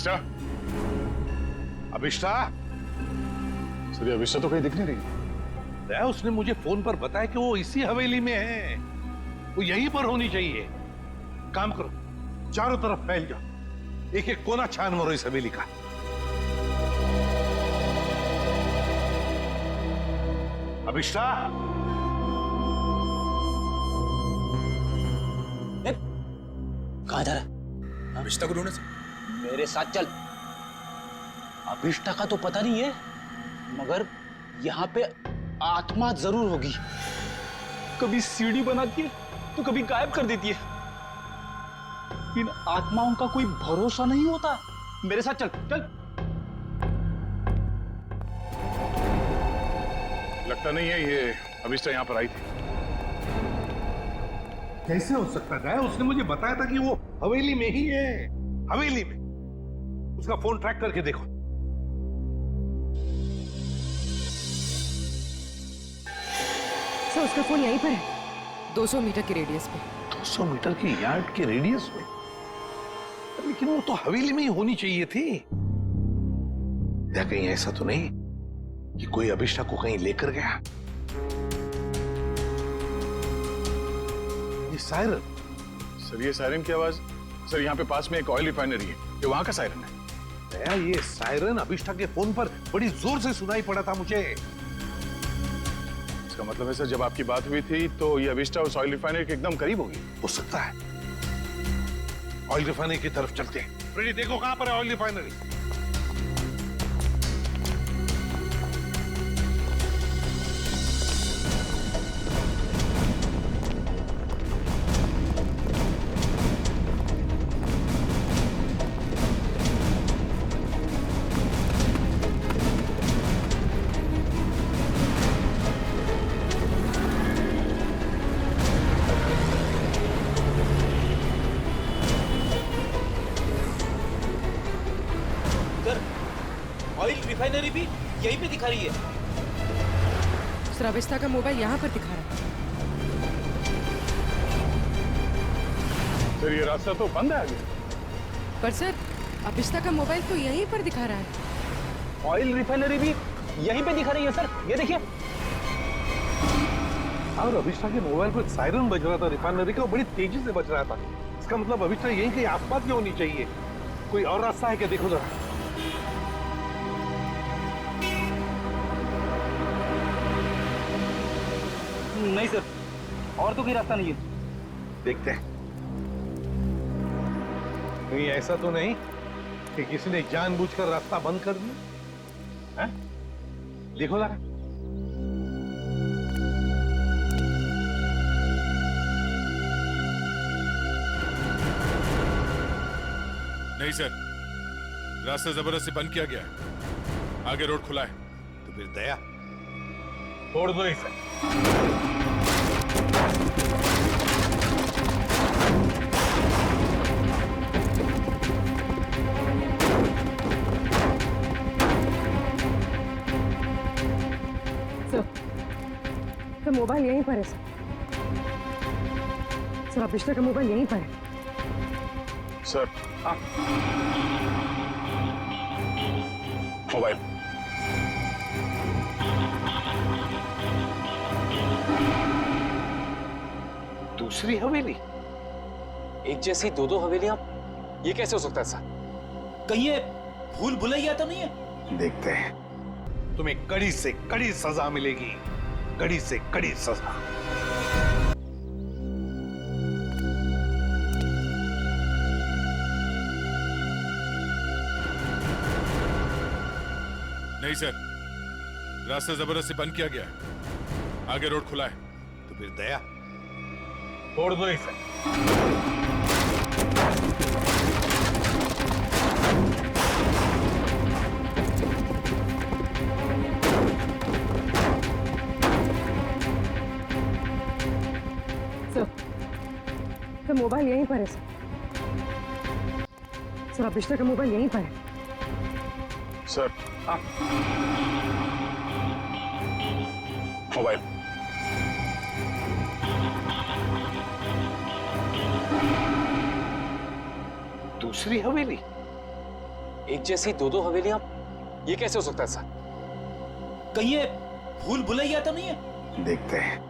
अभिष्टा, अभिष्टा? Sir ये अभिष्टा तो कहीं दिख नहीं रही। उसने मुझे फोन पर बताया कि वो इसी हवेली में है, वो यहीं पर होनी चाहिए। काम करो, चारों तरफ फैल जाओ, एक एक कोना छान मारो इस हवेली का। अभिष्टा? कहाँ जा रहा है? अभिष्टा को ढूंढे सर। मेरे साथ चल। अभिष्टा का तो पता नहीं है, मगर यहाँ पे आत्मा जरूर होगी। कभी सीढ़ी बनाती है तो कभी गायब कर देती है। इन आत्माओं का कोई भरोसा नहीं होता। मेरे साथ चल चल। लगता नहीं है ये अभिष्टा यहाँ पर आई थी। कैसे हो सकता है? उसने मुझे बताया था कि वो हवेली में ही है, हवेली में। उसका फोन ट्रैक करके देखो। सर उसका फोन यहीं पर है, 200 मीटर की रेडियस पे। 200 मीटर की यार्ड के रेडियस में? लेकिन वो तो हवेली में ही होनी चाहिए थी। या कहीं ऐसा तो नहीं कि कोई अभिष्टा को कहीं लेकर गया? ये सायरन। सर ये सायरन की आवाज, सर यहाँ पे पास में एक ऑयल रिफाइनरी है, ये वहां का सायरन है। ये सायरन अभिष्टा के फोन पर बड़ी जोर से सुनाई पड़ा था मुझे। इसका मतलब है सर जब आपकी बात हुई थी तो ये अभिष्टा उस ऑयल रिफाइनरी के एकदम करीब होगी। हो सकता है। ऑयल रिफाइनरी की तरफ चलते हैं। फ्रेडी देखो कहां पर है ऑयल रिफाइनरी। ऑयल रिफाइनरी भी यहीं पे दिखा रही है। सर अभिष्टा का मोबाइल यहाँ पर दिखा रहा है। सर ये रास्ता तो बंद है आगे। पर सर अभिष्टा का मोबाइल तो यहीं पर दिखा रहा है। ऑयल रिफाइनरी भी यहीं पे दिखा रही है सर, ये देखिए। और अभिष्टा के मोबाइल पर सायरन बज रहा था रिफाइनरी का, बड़ी तेजी से बज रहा था। इसका मतलब अभिष्टा यहीं कहीं आसपास में होनी चाहिए। कोई और रास्ता है क्या? देखो जरा। नहीं सर, और तो कोई रास्ता नहीं है। देखते हैं। कहीं ऐसा तो नहीं कि किसी ने जानबूझकर रास्ता बंद कर दिया? देखो जरा। नहीं सर, रास्ता जबरदस्ती बंद किया गया है। आगे रोड खुला है। तो फिर दया छोड़ दो इसे। सर मोबाइल यहीं पर है सर। सर अभिष्टा का मोबाइल यहीं पर है। Sir mobile. दूसरी हवेली? एक जैसी दो दो हवेलियां, ये कैसे हो सकता है सर? कहीं ये भूल भुलैया तो नहीं है? देखते हैं। तुम्हें कड़ी से कड़ी सजा मिलेगी, कड़ी से कड़ी सजा। नहीं सर, रास्ता जबरदस्ती बंद किया गया है। आगे रोड खुला है। तो फिर दया छोड़ दो इसे। सर मोबाइल यहीं पर है सर। सर अभिष्टा का मोबाइल यहीं पर है। Sir mobile. दूसरी हवेली? एक जैसी दो दो हवेलियां, ये कैसे हो सकता है सर? कहीं ये भूल भुलैया तो नहीं है? देखते हैं।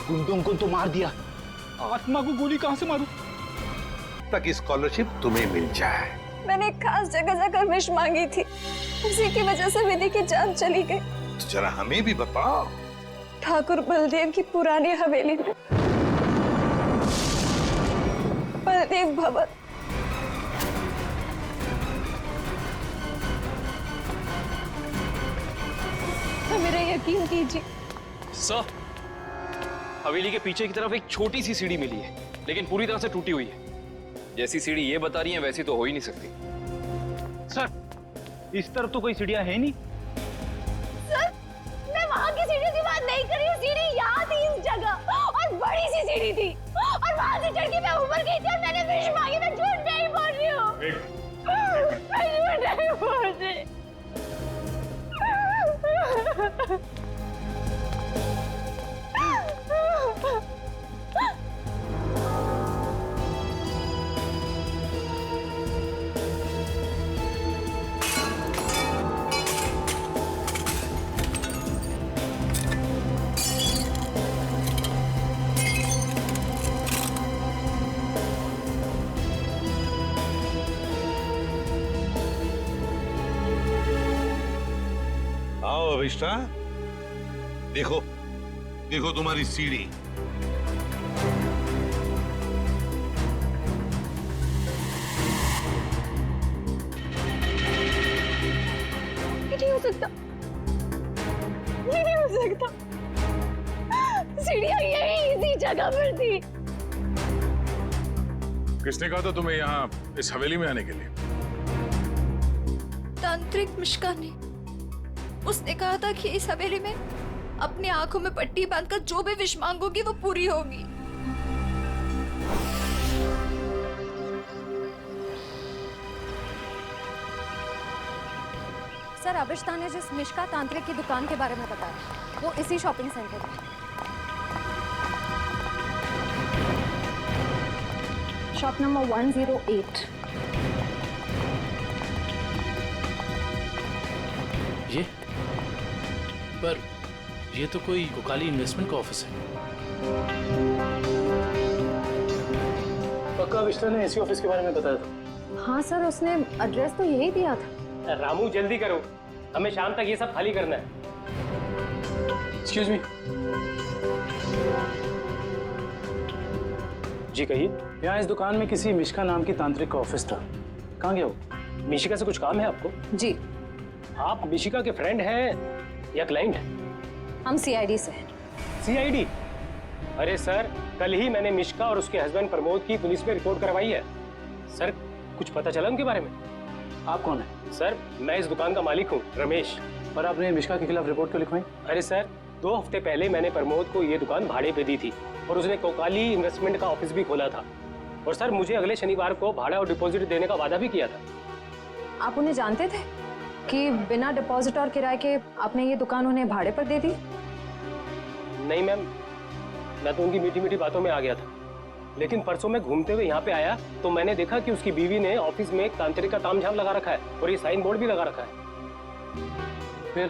गुंडों को तो मार दिया, आत्मा को गोली कहां से मारूं? तक स्कॉलरशिप तुम्हें मिल जाए। मैंने एक खास जगह जाकर विश मांगी थी, उसी की वजह से विधि की जान चली गई। तो जरा हमें भी बताओ। ठाकुर बलदेव की पुरानी हवेली में, बलदेव भवन। तो मेरा यकीन कीजिए सर, हवेली के पीछे की तरफ एक छोटी सी सीढ़ी मिली है, लेकिन पूरी तरह से टूटी हुई है। जैसी सीढ़ी ये बता रही है वैसी तो हो ही नहीं सकती। सर, इस तरफ तो कोई सीढ़ियां है नहीं। सर, मैं वहाँ की सीढ़ी की बात नहीं कर रही हूँ, सीढ़ी यहाँ थी इस जगह, और बड़ी सी सीढ़ी थी, और वहाँ से चढ़ के मैं ऊपर गई थी और मैंने विश मांगी। मैं झूठ नहीं बोल रही हूँ, मैं झूठ नहीं बोल रही। आओ अभिष्टा, देखो देखो तुम्हारी सीढ़ी। ये नहीं हो सकता, ये नहीं हो सकता। सीढ़ियाँ यही इसी जगह पर थी। किसने कहा था तुम्हें यहाँ इस हवेली में आने के लिए? तांत्रिक मिश्का ने। उसने कहा था कि इस हवेली में अपनी आंखों में पट्टी बांधकर जो भी विश मांगोगी वो पूरी होगी। सर, अभिष्टा ने जिस मिश्का तांत्रिक की दुकान के बारे में बताया, वो इसी शॉपिंग सेंटर में। Shop number 108। ये पर ये तो कोई कोकाली इन्वेस्टमेंट का ऑफिस है। पक्का अभिष्टा ने इसी ऑफिस के बारे में बताया था। हाँ सर, उसने एड्रेस तो यही दिया था। रामू जल्दी करो, हमें शाम तक ये सब खाली करना है। Excuse me. जी कहिए। यहाँ इस दुकान में किसी मिश्का नाम की तांत्रिक का ऑफिस था, कहाँ गया वो? मिशिका से कुछ काम है आपको? जी, आप मिशिका के फ्रेंड हैं या क्लाइंट हैं? हम सीआईडी से हैं। सीआईडी? अरे सर, कल ही मैंने मिशिका और उसके हस्बैंड प्रमोद की पुलिस में रिपोर्ट करवाई है। सर, कुछ पता चला उनके बारे में? आप कौन है? सर, मैं इस दुकान का मालिक हूँ, रमेश। पर आपने मिश्का के खिलाफ रिपोर्ट क्यों लिखवाई? अरे सर, 2 हफ्ते पहले मैंने प्रमोद को ये दुकान भाड़े पे दी थी और उसने कोकाली इन्वेस्टमेंट का ऑफिस भी खोला था। और सर, मुझे अगले शनिवार को भाड़ा और डिपॉजिट देने का वादा भी किया था। आप उन्हें जानते थे कि बिना डिपॉजिट और किराए के आपने ये दुकान उन्हें भाड़े पर दे दी? नहीं मैम, मैं तो उनकी मीठी मीठी बातों में आ गया था, लेकिन परसों मैं घूमते हुए यहाँ पे आया तो मैंने देखा कि उसकी बीवी ने ऑफिस में एक तांत्रिक का तामझाम लगा रखा है और ये साइन बोर्ड भी लगा रखा है।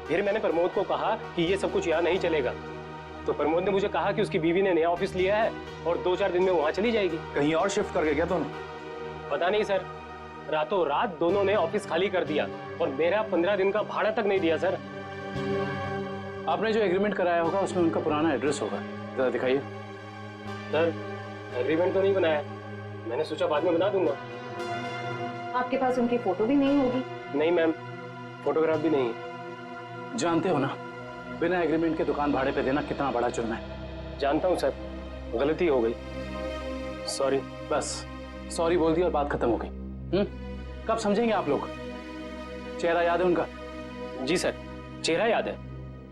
फिर मैंने प्रमोद को कहा कि ये सब कुछ यहाँ नहीं चलेगा, तो प्रमोद ने मुझे कहा कि उसकी बीवी ने नया ऑफिस लिया है और 2-4 दिन में वहाँ चली जाएगी। कहीं और शिफ्ट करके गया दोनों? पता नहीं सर, रातों रात दोनों ने ऑफिस खाली कर दिया और मेरा 15 दिन का भाड़ा तक नहीं दिया सर। आपने जो एग्रीमेंट कराया होगा उसमें उनका पुराना एड्रेस होगा, जरा दिखाइए। सर, एग्रीमेंट तो नहीं बनाया, मैंने सोचा बाद में बना दूंगा। आपके पास उनकी फोटो भी नहीं होगी? नहीं मैम, फोटोग्राफ भी नहीं है। जानते हो ना, बिना एग्रीमेंट के दुकान भाड़े पे देना कितना बड़ा जुर्म है। जानता हूँ सर, गलती हो गई। सॉरी। बस सॉरी बोल दी और बात खत्म हो गई। कब समझेंगे आप लोग? चेहरा याद है उनका? जी सर, चेहरा याद है।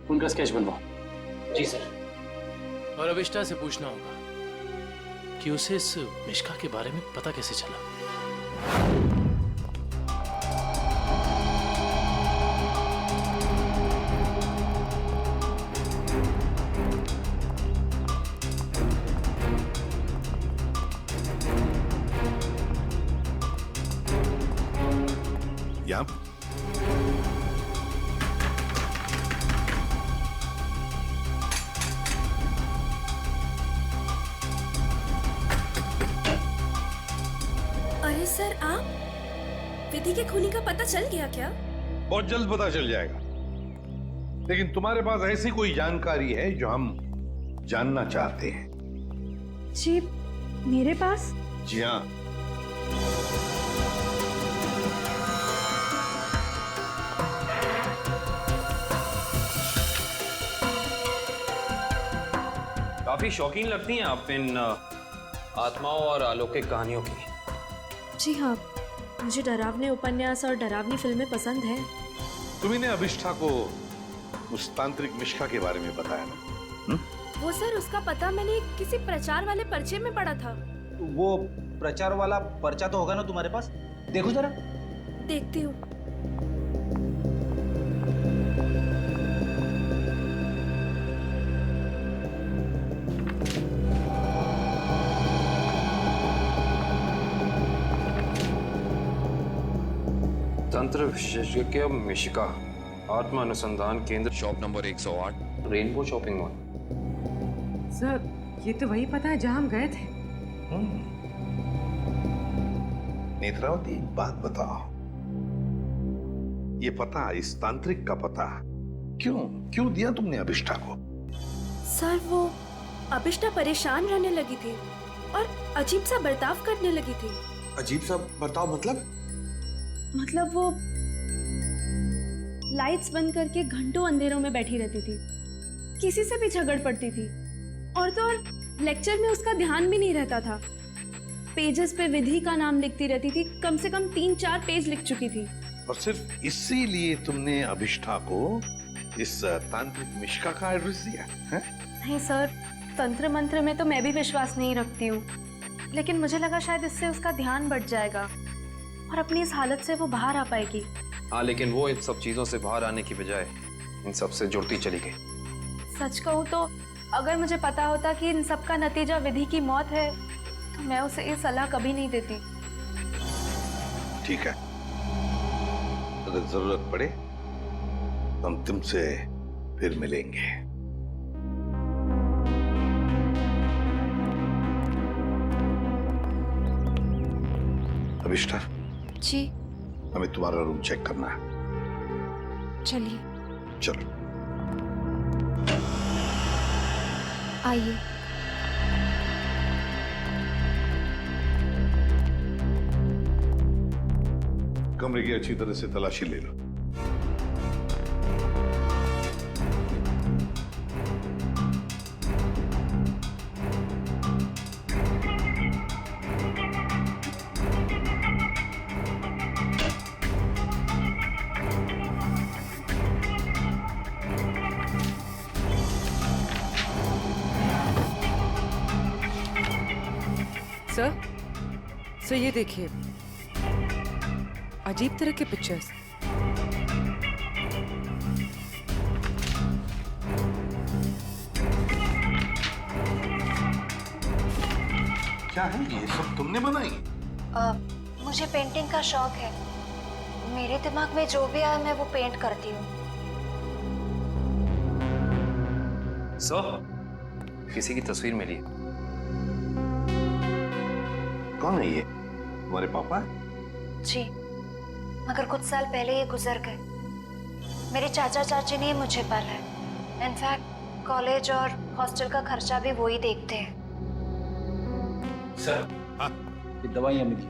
उनका स्केच बनवाओ। जी सर। और अभिष्टा से पूछना होगा कि उसे इस मिष्का के बारे में पता कैसे चला। यहाँ अरे सर, आप विधि के खूनी का पता चल गया क्या? बहुत जल्द पता चल जाएगा, लेकिन तुम्हारे पास ऐसी कोई जानकारी है जो हम जानना चाहते हैं? जी, मेरे पास? जी हाँ। काफी शौकीन लगती हैं आप इन आत्माओं और अलौकिक कहानियों की। जी हाँ, मुझे डरावने उपन्यास और डरावनी फिल्में पसंद हैं। तुमने अभिष्ठा को उस तांत्रिक मिष्का के बारे में बताया ना? वो सर, उसका पता मैंने किसी प्रचार वाले पर्चे में पढ़ा था। वो प्रचार वाला पर्चा तो होगा ना तुम्हारे पास? देखो जरा। देखती हूँ। तंत्र विशेषज्ञ मिशिका, आत्मा अनुसंधान केंद्र, shop number 108, rainbow shopping mall. Sir, ये तो वही पता है जहाँ हम गए थे। नेत्रावती, एक बात बताओ, ये पता, इस तांत्रिक का पता क्यों दिया तुमने अभिष्ठा को? सर, वो अभिष्टा परेशान रहने लगी थी और अजीब सा बर्ताव करने लगी थी। अजीब सा बर्ताव मतलब वो लाइट्स बंद करके घंटों अंधेरों में बैठी रहती थी, किसी से भी झगड़ पड़ती थी, और तो और लेक्चर में उसका ध्यान भी नहीं रहता था। पेजेस पे विधि का नाम लिखती रहती थी, कम से कम 3-4 पेज लिख चुकी थी। और सिर्फ इसीलिए तुमने अभिष्ठा को इस तांत्रिक मिष्का का एड्रेस दिया है? नहीं सर, तंत्र मंत्र में तो मैं भी विश्वास नहीं रखती हूँ, लेकिन मुझे लगा शायद इससे उसका ध्यान बढ़ जाएगा और अपनी इस हालत से वो बाहर आ पाएगी। हाँ, लेकिन वो इन सब चीजों से बाहर आने की बजाय इन सब से जुड़ती चली गई। सच कहूँ तो अगर मुझे पता होता कि इन सब का नतीजा विधि की मौत है, तो मैं उसे ये सलाह कभी नहीं देती। ठीक है, अगर जरूरत पड़े तो हम तुमसे फिर मिलेंगे। अभिष्ठा जी, हमें तुम्हारा रूम चेक करना है। चलिए। चलो। आइए। कमरे की अच्छी तरह से तलाशी ले लो। सर, ये देखिए, अजीब तरह के पिक्चर्स। क्या है ये सब तुमने बनाई? मुझे पेंटिंग का शौक है। मेरे दिमाग में जो भी आया मैं वो पेंट करती हूँ। सर, किसी की तस्वीर मिली है। कौन है ये? तुम्हारे पापा? जी, मगर कुछ साल पहले ये गुजर गए। मेरे चाचा चाची ने मुझे पाला है। इनफैक्ट कॉलेज और हॉस्टल का खर्चा भी वो ही देखते हैं। सर, हाँ, ये दवाइयां मिली।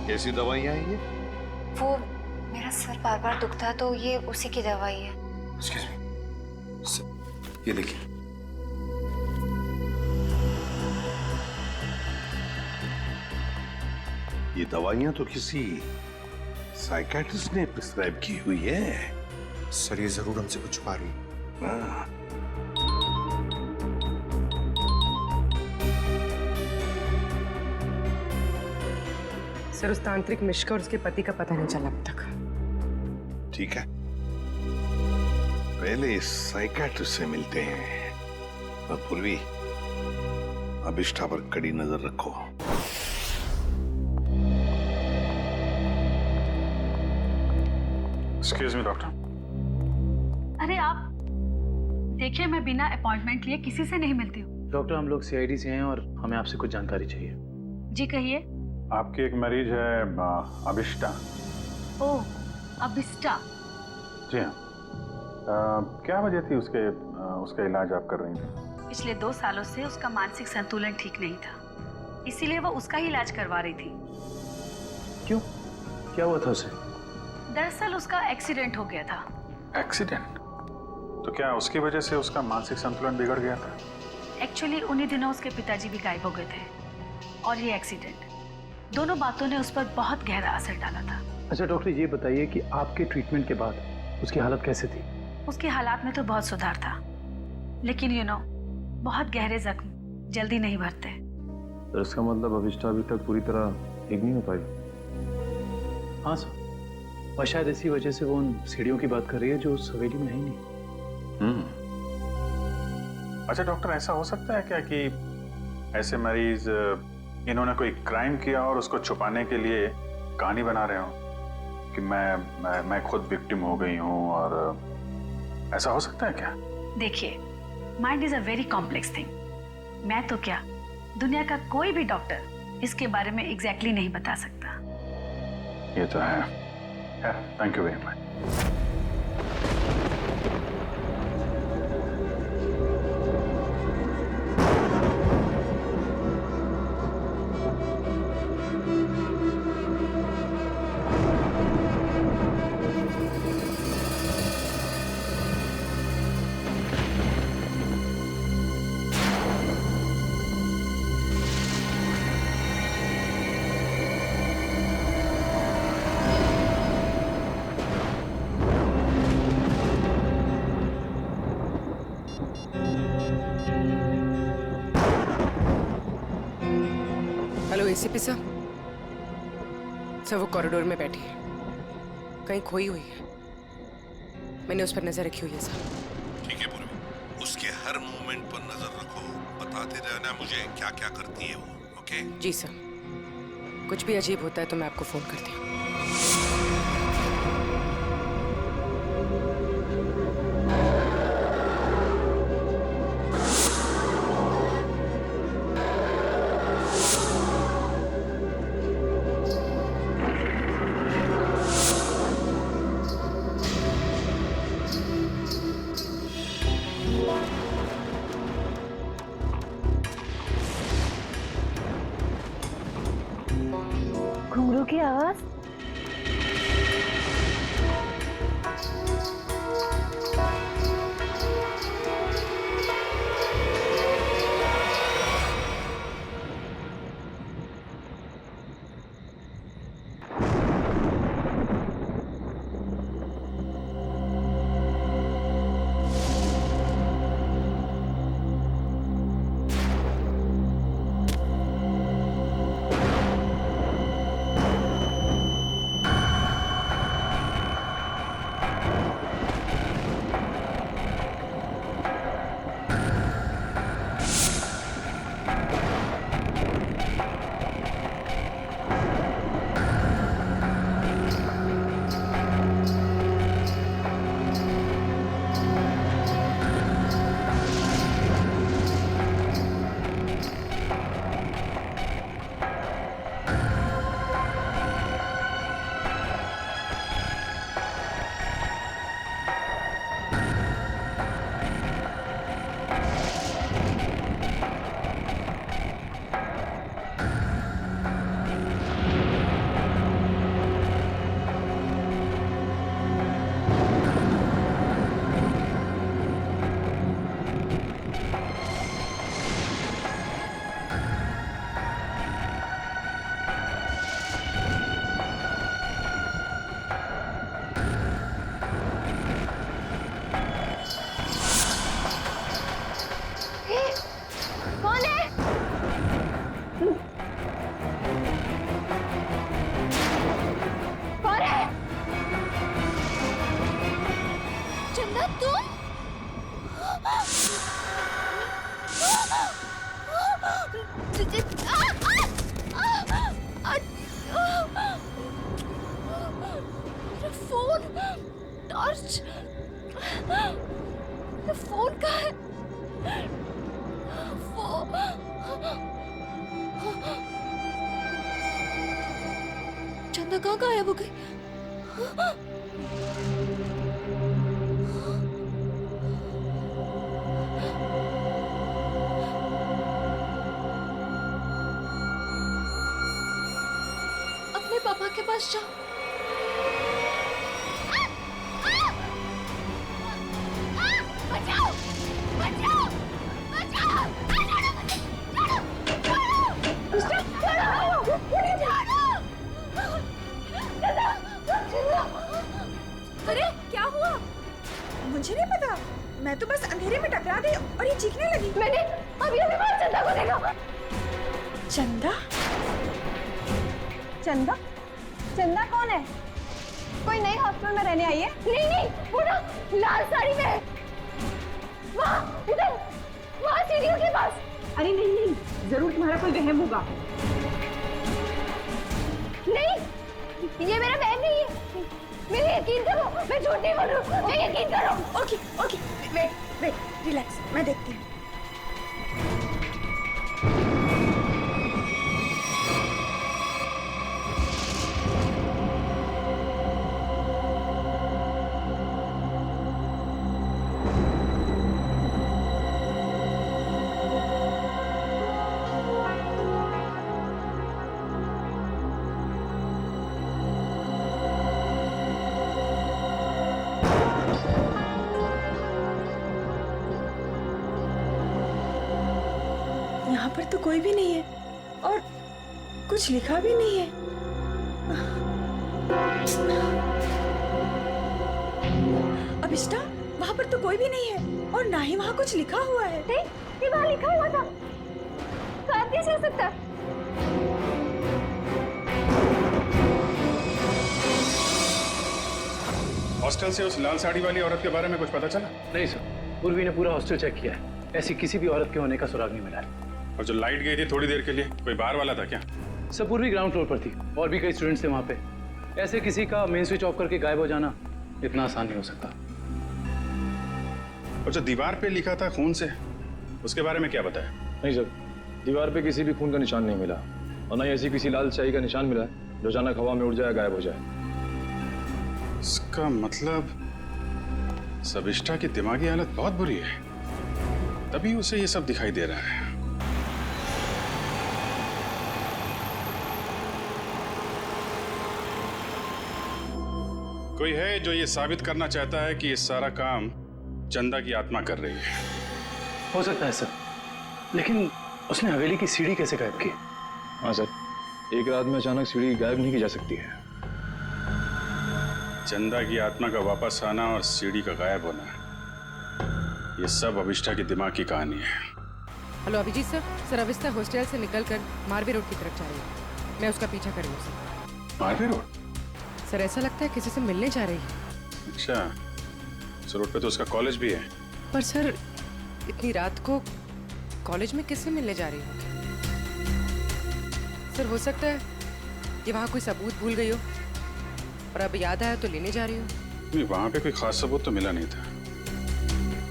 कैसी दवाइयां हैं ये? वो मेरा सर बार बार दुखता है तो ये उसी की दवाई है। ये देखिए, ये दवाइयां तो किसी साइकेट्रिस्ट ने प्रिस्क्राइब की हुई है। सर ये जरूर हमसे कुछ छुपा रही है। हाँ। सर उस तांत्रिक मिश्का और उसके पति का पता नहीं चला अब तक। ठीक है, पहले इस साइकेट्रिस्ट से मिलते हैं और पूर्वी अभिष्ठा पर कड़ी नजर रखो। Excuse me doctor. अरे आप देखिए, मैं बिना अपॉइंटमेंट लिए किसी से नहीं मिलती हूँ। डॉक्टर, हम लोग सीआईडी से हैं और हमें आपसे कुछ जानकारी चाहिए। जी कहिए। आपकी एक मरीज है अभिष्टा। ओह, अभिष्टा। जी हाँ। क्या वजह थी उसका इलाज आप कर रही थी? पिछले 2 सालों से उसका मानसिक संतुलन ठीक नहीं था, इसीलिए वो उसका ही इलाज करवा रही थी। क्यों, क्या हुआ था उसे? दरअसल उसका एक्सीडेंट हो गया था। एक्सीडेंट? तो क्या उसकी वजह से उसका मानसिक संतुलन बिगड़ गया था? एक्चुअली उन्हीं दिनों उसके पिताजी भी गायब हो गए थे और ये एक्सीडेंट, दोनों बातों ने उस पर बहुत गहरा असर डाला था। अच्छा डॉक्टर, ये बताइए कि आपके ट्रीटमेंट के बाद उसकी हालत कैसे थी? उसकी हालात में तो बहुत सुधार था, लेकिन बहुत गहरे जख्म जल्दी नहीं भरते। तो इसका मतलब अभिष्ठा अभी तक पूरी तरह ठीक नहीं हो पाई? हाँ सर, और शायद इसी वजह से वो उन सीढ़ियों की बात कर रही है जो उस हवेली में है ही नहीं। अच्छा डॉक्टर, ऐसा हो सकता है क्या कि ऐसे मरीज इन्होंने कोई क्राइम किया और उसको छुपाने के लिए कहानी बना रहे हो कि मैं खुद विक्टिम हो गई हूँ, और ऐसा हो सकता है क्या? देखिए, mind is a very complex thing. मैं तो क्या, दुनिया का कोई भी डॉक्टर इसके बारे में एग्जैक्टली नहीं बता सकता। ये तो है। Thank you very much. Hello ACP साहब। सर वो कॉरिडोर में बैठी है, कहीं खोई हुई है। मैंने उस पर नजर रखी हुई है सर। ठीक है पूर्वी, उसके हर मूवमेंट पर नजर रखो, बताते रहना मुझे क्या क्या करती है वो। ओके? जी सर, कुछ भी अजीब होता है तो मैं आपको फोन करती हूँ। घुंघरू की आवाज। राधा कहाँ गायब हो गई? अपने पापा के पास जाओ। बचाओ! बचाओ! बचाओ! अरे क्या हुआ? मुझे नहीं पता, मैं तो बस अंधेरे में टकरा गई और ये चीखने लगी। मैंने अभी बाहर चंदा को देखा। चंदा? चंदा? चंदा कौन है? कोई नई हॉस्टल में रहने आई है? नहीं नहीं, वो ना लाल साड़ी में है। वहाँ इधर, वहाँ सीढ़ियों के पास। अरे नहीं नहीं, जरूर तुम्हारा कोई वहम होगा। नहीं, ये मेरा बहन नहीं है। मेरे यकीन करो, मैं झूठ नहीं बोल रही हूँ। मैं यकीन करो। Okay okay, wait wait, relax, मैं देखती हूँ। यहाँ पर तो कोई भी नहीं है और कुछ लिखा भी नहीं है। अभिष्टा, वहाँ पर तो कोई भी नहीं है और ना ही वहाँ कुछ लिखा हुआ है। ये वहाँ लिखा हुआ था। गायब कैसे हो सकता है? हॉस्टल से उस लाल साड़ी वाली औरत के बारे में कुछ पता चला? नहीं सर, पूर्वी ने पूरा हॉस्टल चेक किया है, ऐसी किसी भी औरत के होने का सुराग नहीं मिला है। और जो लाइट गई थी थोड़ी देर के लिए, कोई बाहर वाला था क्या? सब पूर्वी ग्राउंड फ्लोर पर थी और भी कई स्टूडेंट्स थे वहाँ पे। ऐसे किसी का मेन स्विच ऑफ करके गायब हो जाना इतना आसान नहीं हो सकता। और जो दीवार पे लिखा था खून से, उसके बारे में क्या बताया? नहीं सर, दीवार पे किसी भी खून का निशान नहीं मिला और ना ही ऐसी किसी लाल स्याही का निशान मिला जो अचानक हवा में उड़ जाए, गायब हो जाए। इसका मतलब सबिष्टा की दिमागी हालत बहुत बुरी है, तभी उसे ये सब दिखाई दे रहा है। कोई है जो ये साबित करना चाहता है कि ये सारा काम चंदा की आत्मा कर रही है। हो सकता है सर, लेकिन उसने हवेली की सीढ़ी कैसे गायब की? हाँ सर, एक रात में अचानक सीढ़ी गायब नहीं की जा सकती है। चंदा की आत्मा का वापस आना और सीढ़ी का गायब होना, ये सब अभिष्टा की दिमाग की कहानी है। Hello Abhijit sir, sir Abhishta hostel से निकलकर मारवे रोड की तरफ जा रही है। मैं उसका पीछा कर रही हूँ सर। मारवे रोड? सर ऐसा लगता है किसी से मिलने जा रही है। अच्छा, इस रोड पे तो उसका कॉलेज भी है। पर सर इतनी रात को कॉलेज में किससे मिलने जा रही है? सर हो सकता है ये वहाँ कोई सबूत भूल गई हो और अब याद आया तो लेने जा रही हो। नहीं, वहाँ पे कोई खास सबूत तो मिला नहीं था,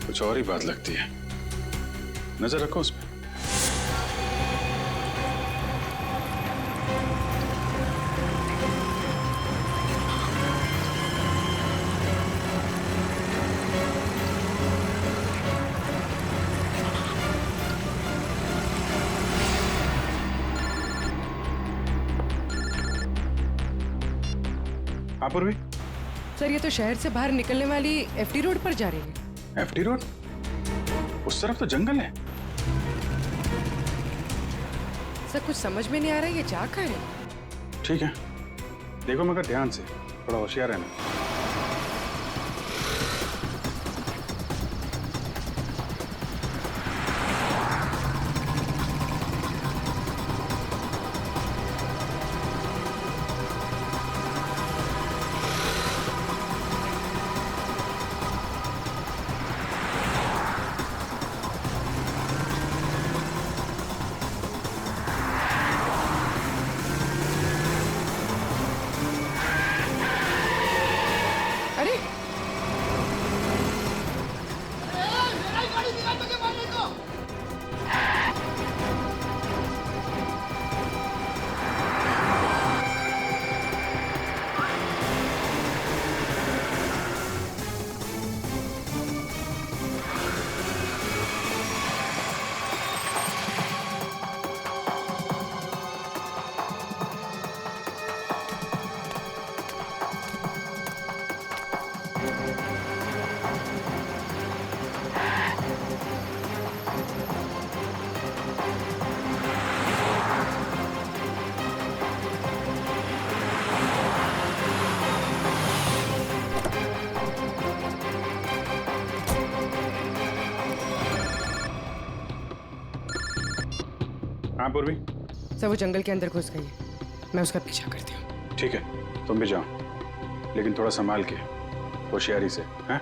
कुछ और ही बात लगती है। नजर रखो उस पर। पूर्वी, सर ये तो शहर से बाहर निकलने वाली एफडी रोड पर जा रही है। FD road? उस तरफ तो जंगल है। सर कुछ समझ में नहीं आ रहा है ये जा कहाँ है। ठीक है, देखो मगर ध्यान से, थोड़ा होशियार रहना। हाँ पूर्वी। सर वो जंगल के अंदर घुस गई है, मैं उसका पीछा करती हूँ। ठीक है, तुम भी जाओ, लेकिन थोड़ा संभाल के, होशियारी से, हैं?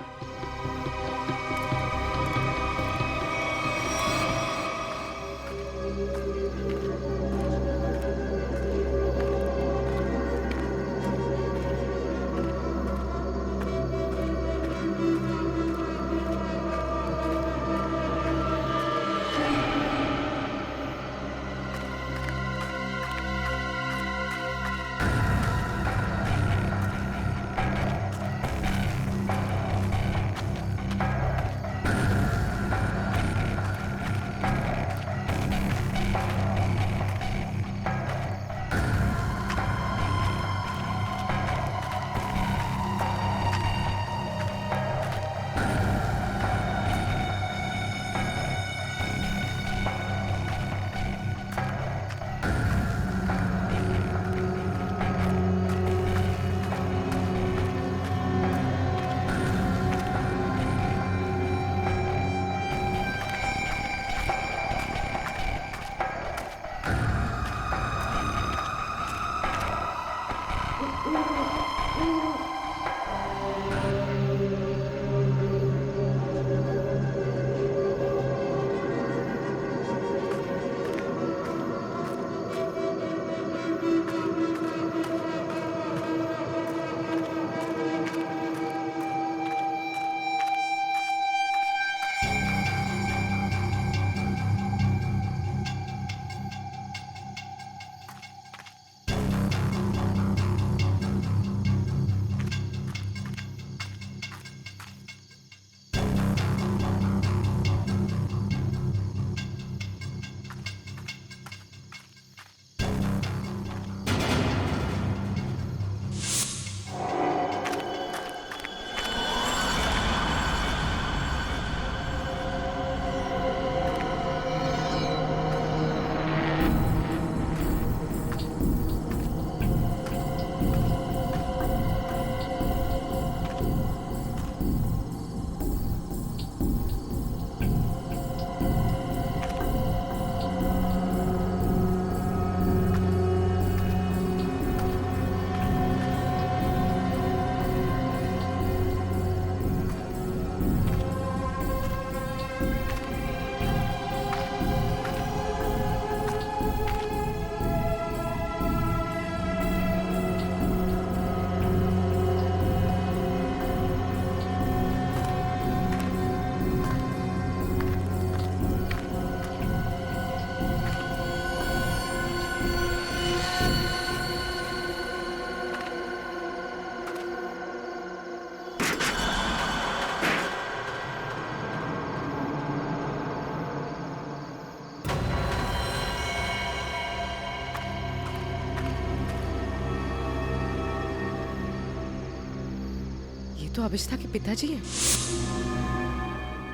तो अभिष्ठा के पिताजी हैं।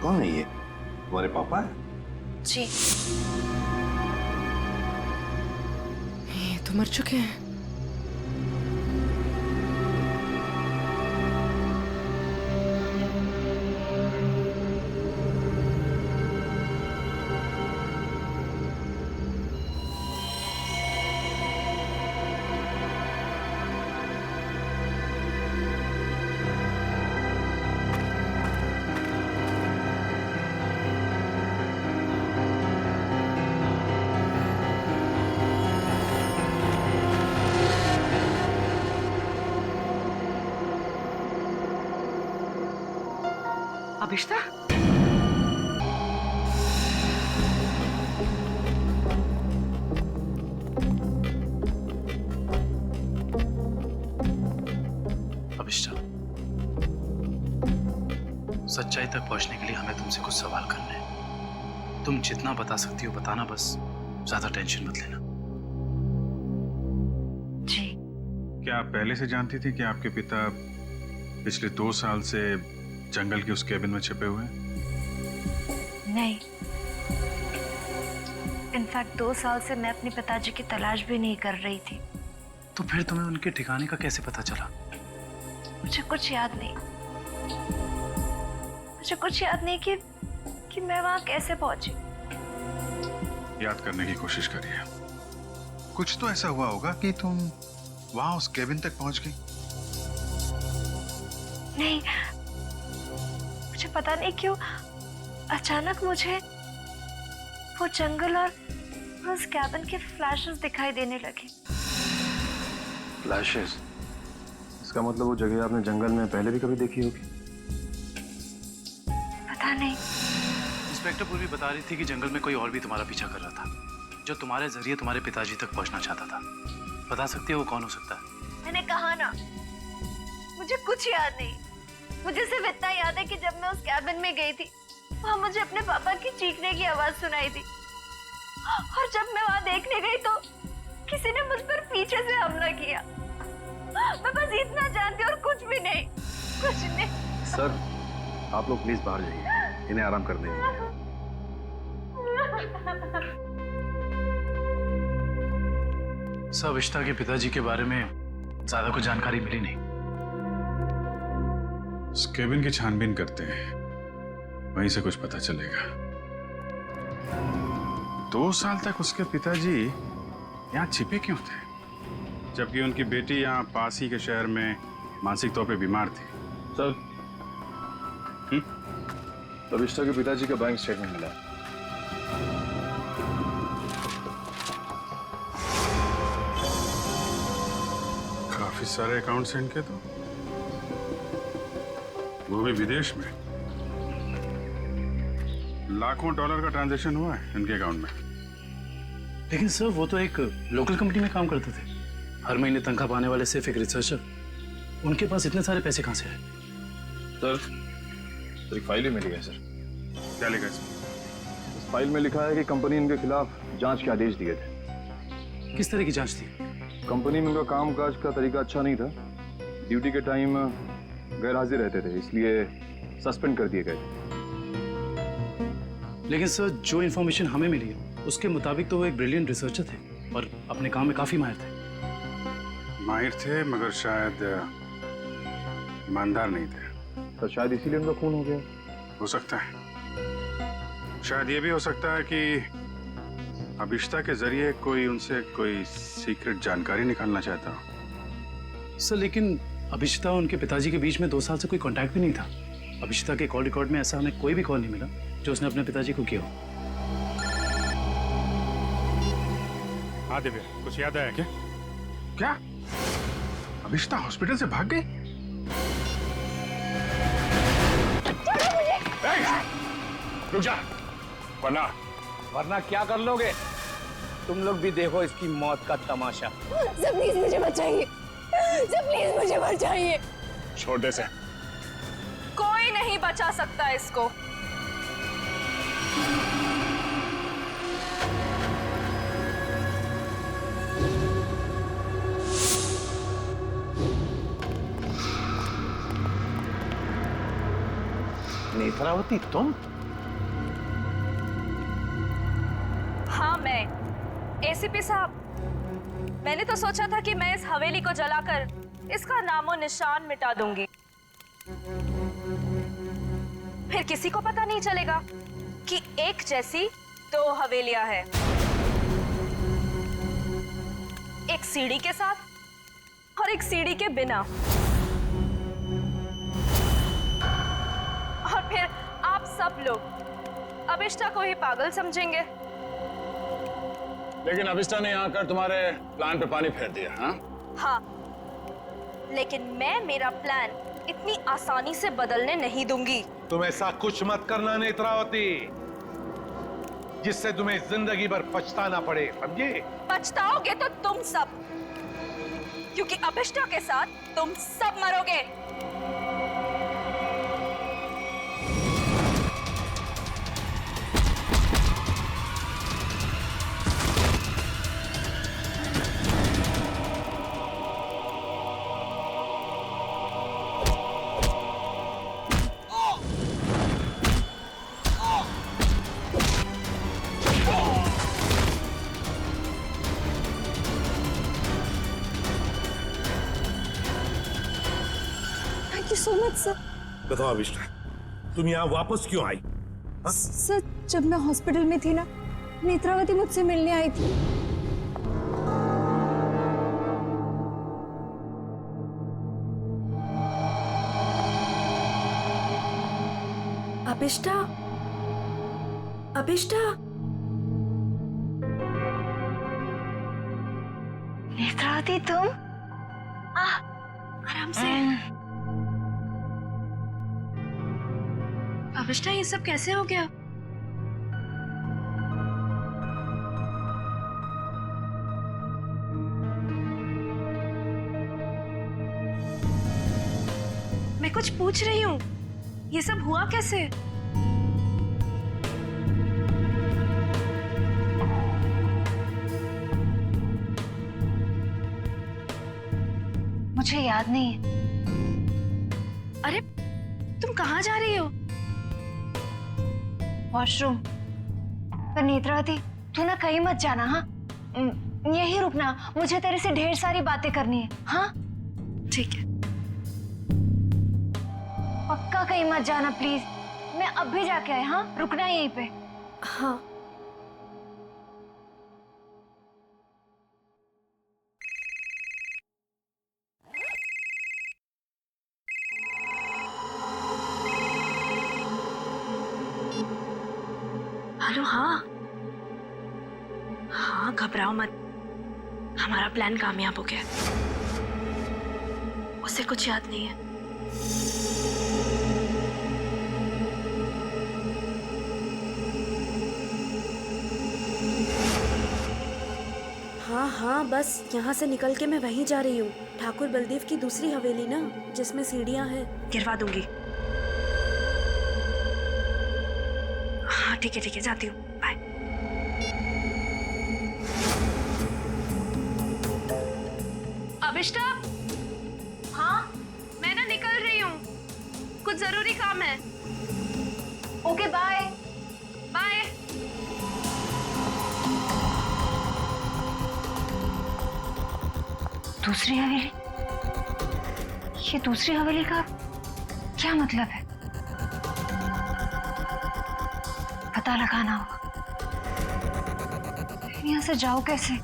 कौन है ये? तुम्हारे पापा है? जी। ये तो मर चुके हैं। अभिष्ठा, अभिष्ठा, सच्चाई तक पहुंचने के लिए हमें तुमसे कुछ सवाल करने हैं। तुम जितना बता सकती हो बताना, बस ज्यादा टेंशन मत लेना। जी। क्या आप पहले से जानती थी कि आपके पिता पिछले 2 साल से जंगल के उस केबिन में छिपे हुए हैं? नहीं, इनफैक्ट 2 साल से मैं अपने पिताजी की तलाश भी नहीं कर रही थी। तो फिर तुम्हें उनके ठिकाने का कैसे पता चला? मुझे कुछ याद नहीं। मुझे कुछ याद नहीं कि मैं वहां कैसे पहुंची। याद करने की कोशिश करिए। कुछ तो ऐसा हुआ होगा कि तुम वहां उस केबिन तक पहुंच गई। नहीं, मुझे पता नहीं क्यों अचानक मुझे वो जंगल और उस कैबिन के फ्लैशेस दिखाई देने लगे। फ्लैशेस? इसका मतलब वो जगह आपने जंगल में पहले भी कभी देखी होगी। पता नहीं। इंस्पेक्टर पूर्वी बता रही थी कि जंगल में कोई और भी तुम्हारा पीछा कर रहा था, जो तुम्हारे जरिए तुम्हारे पिताजी तक पहुंचना चाहता था। बता सकती हो वो कौन हो सकता है? मैंने कहा ना, मुझे कुछ याद नहीं। मुझे सिर्फ इतना याद है कि जब मैं उस कैबिन में गई थी, वहां मुझे अपने पापा की चीखने की आवाज सुनाई थी, और जब मैं वहां देखने गई तो किसी ने मुझ पर पीछे से हमला किया। मैं बस इतना जानती हूँ और कुछ भी नहीं, कुछ नहीं। सर, आप लोग प्लीज बाहर जाइए, इन्हें आराम कर देंगे। सब अभिष्टा के पिताजी के बारे में ज्यादा कुछ जानकारी मिली नहीं। उस केबिन की छानबीन करते हैं, वहीं से कुछ पता चलेगा। 2 साल तक उसके पिताजी यहाँ छिपे क्यों थे, जबकि उनकी बेटी यहाँ पास ही के शहर में मानसिक तौर पे बीमार थी? सर, अभिष्टा के पिताजी का बैंक स्टेटमेंट मिला। काफी सारे अकाउंट्स हैं इनके, तो वो भी विदेश में। लाखों डॉलर का ट्रांजैक्शन हुआ है इनके अकाउंट में। लेकिन सर, वो तो एक लोकल कंपनी में काम करते थे, हर महीने तनख्वाह पाने वाले सिर्फ एक रिसर्चर। उनके पास इतने सारे पैसे कहां से आए? सर, एक फाइल ही मिली है सर। क्या लिखा है इसमें? इस फाइल में लिखा है कि कंपनी इनके खिलाफ जांच के आदेश दिए थे। किस तरह की जांच थी? कंपनी में इनका कामकाज का तरीका अच्छा नहीं था। ड्यूटी के टाइम गैर हाजिर रहते थे, इसलिए सस्पेंड कर दिए गए। लेकिन सर, जो इन्फॉर्मेशन हमें मिली है उसके मुताबिक तो वो एक ब्रिलियंट रिसर्चर थे और अपने काम में काफी माहिर थे। माहिर थे, मगर शायद ईमानदार नहीं थे। तो शायद इसीलिए उनका खून हो गया। हो सकता है। शायद ये भी हो सकता है कि अभिष्टा के जरिए कोई उनसे कोई सीक्रेट जानकारी निकालना चाहता हो। सर, लेकिन अभिष्टा और उनके पिताजी के बीच में 2 साल से कोई कांटेक्ट भी नहीं था। अभिष्टा के कॉल रिकॉर्ड में ऐसा हमें कोई भी कॉल नहीं मिला जो उसने अपने पिताजी को किया हो। हाँ दिव्या, कुछ याद आया क्या? क्या अभिष्टा हॉस्पिटल से भाग गई? रुक जा, वरना क्या कर लोगे? तुम लोग भी देखो इसकी मौत का तमाशा। सर प्लीज मुझे बचाइए, सर प्लीज मुझे बचाइए। छोटे से कोई नहीं बचा सकता इसको। नेत्रावती, तुम? हाँ मैं। एसीपी साहब, मैंने तो सोचा था कि मैं इस हवेली को जलाकर इसका नामो निशान मिटा दूंगी, फिर किसी को पता नहीं चलेगा कि एक जैसी 2 हवेलियां हैं, एक सीढ़ी के साथ और एक सीढ़ी के बिना। और फिर आप सब लोग अभिष्टा को ही पागल समझेंगे। लेकिन अभिष्टा ने यहाँ आकर तुम्हारे प्लान पे पानी फेर दिया। हाँ, लेकिन मैं मेरा प्लान इतनी आसानी से बदलने नहीं दूंगी। तुम ऐसा कुछ मत करना नेत्रावती, जिससे तुम्हें जिंदगी भर पछताना पड़े, समझे? पछताओगे तो तुम सब, क्योंकि अभिष्टा के साथ तुम सब मरोगे। So much sir. बताओ अभिष्टा, तुम यहाँ वापस क्यों आई? सर, जब मैं हॉस्पिटल में थी ना, नेत्रावती मुझसे मिलने आई थी। अभिष्टा, अभिष्टा, नेत्रावती तुम? आराम से। अभिष्टा, ये सब कैसे हो गया? मैं कुछ पूछ रही हूँ, ये सब हुआ कैसे? मुझे याद नहीं है। अरे तुम कहाँ जा रही हो? वॉशरूम। पर नेत्रावती तू ना कहीं मत जाना, हाँ? यहीं रुकना, मुझे तेरे से ढेर सारी बातें करनी है। हाँ ठीक है। पक्का कहीं मत जाना प्लीज। मैं अब भी जाके आए, हाँ? रुकना यहीं पे। हाँ। हेलो। हाँ हाँ, घबराओ मत, हमारा प्लान कामयाब हो गया। उसे कुछ याद नहीं है। हाँ हाँ, बस यहाँ से निकल के मैं वहीं जा रही हूँ। ठाकुर बलदेव की दूसरी हवेली ना, जिसमें सीढ़ियाँ हैं। गिरवा दूंगी। हाँ ठीक है, जाती हूँ। बाय। अभिष्टा। हाँ मैं ना निकल रही हूँ, कुछ जरूरी काम है। Okay bye. बाय। दूसरी हवेली? ये दूसरी हवेली का क्या मतलब है? पता लगाना होगा। यहाँ से जाओ कैसे?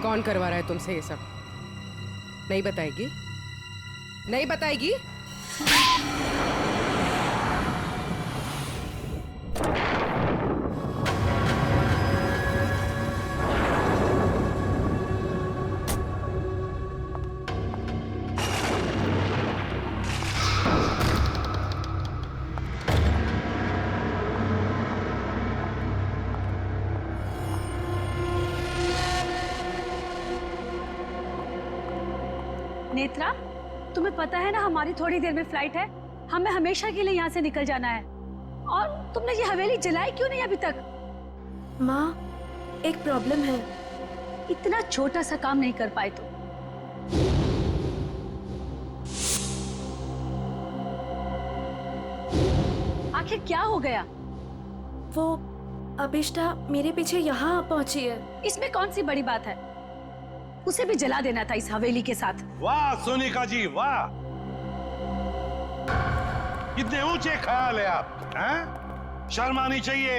कौन करवा रहा है तुमसे ये सब? नहीं बताएगी? नहीं बताएगी? नेत्रा, तुम्हें पता है ना हमारी थोड़ी देर में फ्लाइट है। हमें हमेशा के लिए यहाँ से निकल जाना है। और तुमने ये हवेली जलाई क्यों नहीं अभी तक? माँ, एक प्रॉब्लम है। इतना छोटा सा काम नहीं कर पाए तुम। आखिर क्या हो गया? वो अभिष्टा मेरे पीछे यहाँ पहुंची है। इसमें कौन सी बड़ी बात है? उसे भी जला देना था इस हवेली के साथ। वाह सोनिका जी, वाह! कितने ऊंचे ख्याल है आप, हैं? शर्म आनी चाहिए।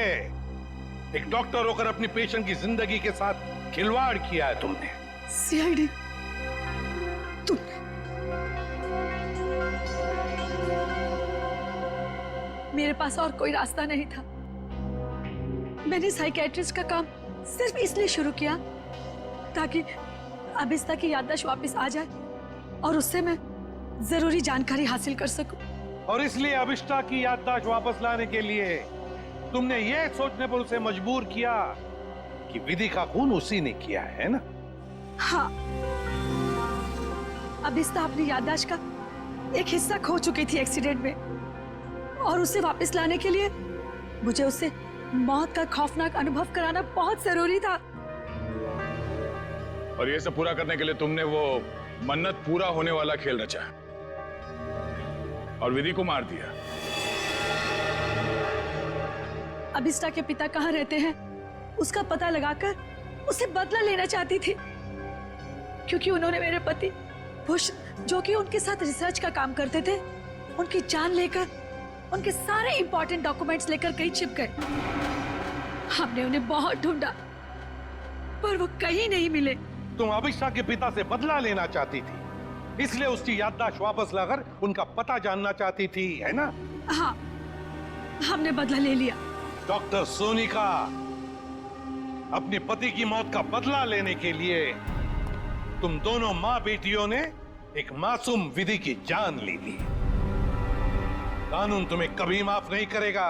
एक डॉक्टर होकर अपनी पेशेंट की जिंदगी के साथ खिलवाड़ किया है तुमने। सीआईडी, मेरे पास और कोई रास्ता नहीं था। मैंने साइकियाट्रिस्ट का काम सिर्फ इसलिए शुरू किया ताकि अभिष्टा की याददाश्त वापस आ जाए और उससे मैं जरूरी जानकारी हासिल कर सकूं। और इसलिए अभिष्टा की याददाश्त वापस लाने के लिए तुमने ये सोचने पर उसे मजबूर किया कि विधि का खून उसी ने किया है ना? हाँ, अभिष्टा अपनी याददाश्त का एक हिस्सा खो चुकी थी एक्सीडेंट में, और उसे वापस लाने के लिए मुझे उससे मौत का खौफनाक अनुभव कराना बहुत जरूरी था। और ये सब पूरा करने के लिए तुमने वो मन्नत पूरा होने वाला खेल रचा। और विधि को मार दिया। अभिष्टा के पिता कहाँ रहते हैं उसका पता लगाकर उससे बदला लेना चाहती थी, क्योंकि उन्होंने मेरे पति भूषण, जो कि उनके साथ रिसर्च का काम करते थे, उनकी जान लेकर उनके सारे इंपॉर्टेंट डॉक्यूमेंट्स लेकर कहीं छिप गए। हमने उन्हें बहुत ढूंढा पर वो कहीं नहीं मिले। तुम अभिष्टा के पिता से बदला लेना चाहती थी, इसलिए उसकी याददाश्त वापस लाकर उनका पता जानना चाहती थी, है ना? हाँ, हमने बदला ले लिया। डॉक्टर सोनिका, अपने पति की मौत का बदला लेने के लिए तुम दोनों माँ बेटियों ने एक मासूम विधि की जान ली थी। कानून तुम्हें कभी माफ नहीं करेगा।